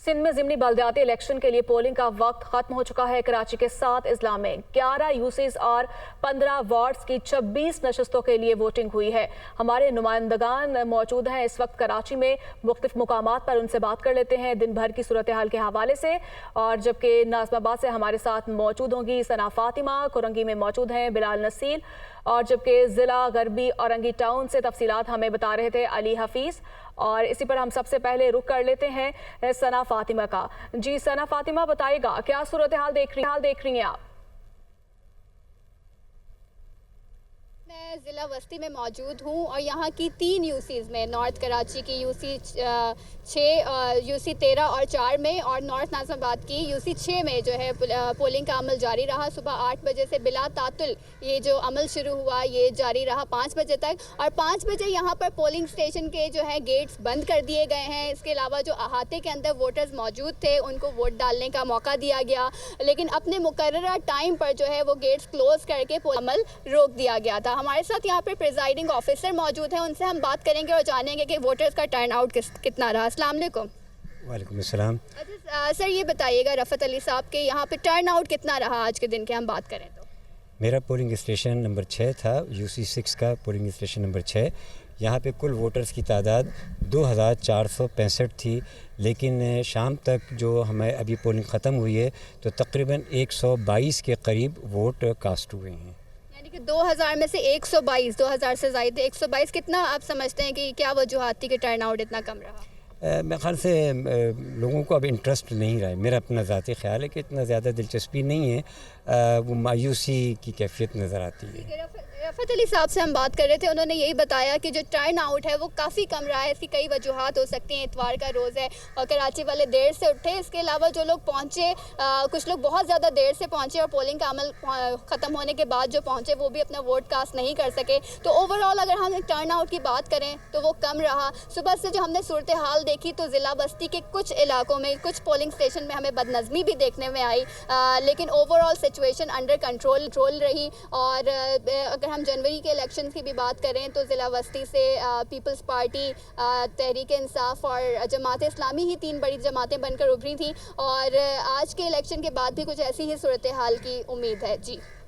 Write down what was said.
सिंध में ज़िमनी बल्दियाती इलेक्शन के लिए पोलिंग का वक्त खत्म हो चुका है। कराची के 7 अजला में 11 यूसीज और 15 वार्ड्स की 26 नशस्तों के लिए वोटिंग हुई है। हमारे नुमाइंदगान मौजूद हैं इस वक्त कराची में, मुख्तलिफ मुकामात पर उनसे बात कर लेते हैं दिन भर की सूरत हाल के हवाले से। और जबकि नाज़िमाबाद से हमारे साथ मौजूद होंगी सना फातिमा, कोरंगी में मौजूद हैं बिलाल नसील, और जबकि ज़िला गरबी औरंगी टाउन से तफसीलात हमें बता रहे थे अली हफीज़। और इसी पर हम सबसे पहले रुख कर लेते हैं सना फातिमा का। जी सना फातिमा, बताइएगा क्या सूरत हाल देख रही हैं आप? मैं ज़िला वस्ती में मौजूद हूँ और यहाँ की 3 यूसीज़ में, नॉर्थ कराची की यूसी 6, यूसी 13 और 4 में, और नॉर्थ नाज़िमाबाद की यूसी 6 में जो है पोलिंग का अमल जारी रहा। सुबह 8 बजे से बिला तातुल ये जो अमल शुरू हुआ ये जारी रहा 5 बजे तक। और 5 बजे यहाँ पर पोलिंग स्टेशन के जो है गेट्स बंद कर दिए गए हैं। इसके अलावा जो अहाते के अंदर वोटर्स मौजूद थे उनको वोट डालने का मौका दिया गया, लेकिन अपने मुकर्ररा टाइम पर जो है वो गेट्स क्लोज करके अमल रोक दिया गया था। हमारे साथ यहाँ पे प्रिजाइडिंग ऑफिसर मौजूद हैं, उनसे हम बात करेंगे और जानेंगे कि वोटर्स का टर्न आउट कितना रहा। अस्सलाम वालेकुम। वालेकुम अस्सलाम। अच्छा सर, ये बताइएगा रफ़त अली साहब के यहाँ पे टर्न आउट कितना रहा आज के दिन के हम बात करें तो? मेरा पोलिंग स्टेशन नंबर 6 था, यूसी 6 का पोलिंग स्टेशन नंबर 6। यहाँ पे कुल वोटर्स की तादाद 2465 थी, लेकिन शाम तक जो हमें अभी पोलिंग ख़त्म हुई है तो तकरीबन 122 के करीब वोट कास्ट हुए हैं। 2000 में से 122, 2000 से ज़्यादा 122, कितना आप समझते हैं कि क्या वजूहात थी कि टर्न आउट इतना कम रहा? मेरे ख्याल से लोगों को अब इंटरेस्ट नहीं रहा है। मेरा अपना ज़ाती ख्याल है कि इतना ज़्यादा दिलचस्पी नहीं है, वो मायूसी की कैफियत नज़र आती है। रफ़त अली साहब से हम बात कर रहे थे, उन्होंने यही बताया कि जो टर्न आउट है वो काफ़ी कम रहा है। इसकी कई वजूहात हो सकती हैं, इतवार का रोज़ है और कराची वाले देर से उठे। इसके अलावा जो लोग पहुँचे, कुछ लोग बहुत ज़्यादा देर से पहुँचे और पोलिंग का अमल ख़त्म होने के बाद जो पहुँचे वो भी अपना वोट कास्ट नहीं कर सके। तो ओवरऑल अगर हम टर्न आउट की बात करें तो वो कम रहा। सुबह से जो हमने सूरत हाल देखी तो ज़िला बस्ती के कुछ इलाकों में, कुछ पोलिंग स्टेशन में हमें बदनज़मी भी देखने में आई, लेकिन ओवरऑल सिचुएशन अंडर कंट्रोल रही। और अगर हम जनवरी के इलेक्शन की भी बात करें तो ज़िला वस्ती से पीपल्स पार्टी, तहरीक इंसाफ और जमात इस्लामी ही 3 बड़ी जमातें बनकर उभरी थी। और आज के इलेक्शन के बाद भी कुछ ऐसी ही सूरत हाल की उम्मीद है। जी।